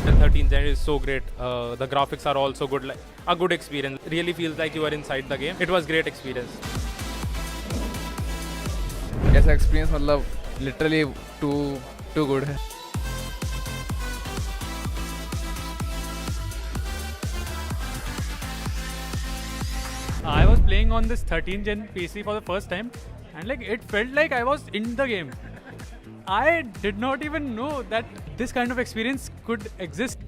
The 13th gen is so great. The graphics are also good. Like a good experience. Really feels like you are inside the game. It was great experience. ऐसा experience मतलब literally to good है. I was playing on this 13th gen PC for the first time, and like it felt like I was in the game. I did not even know that this kind of experience could exist.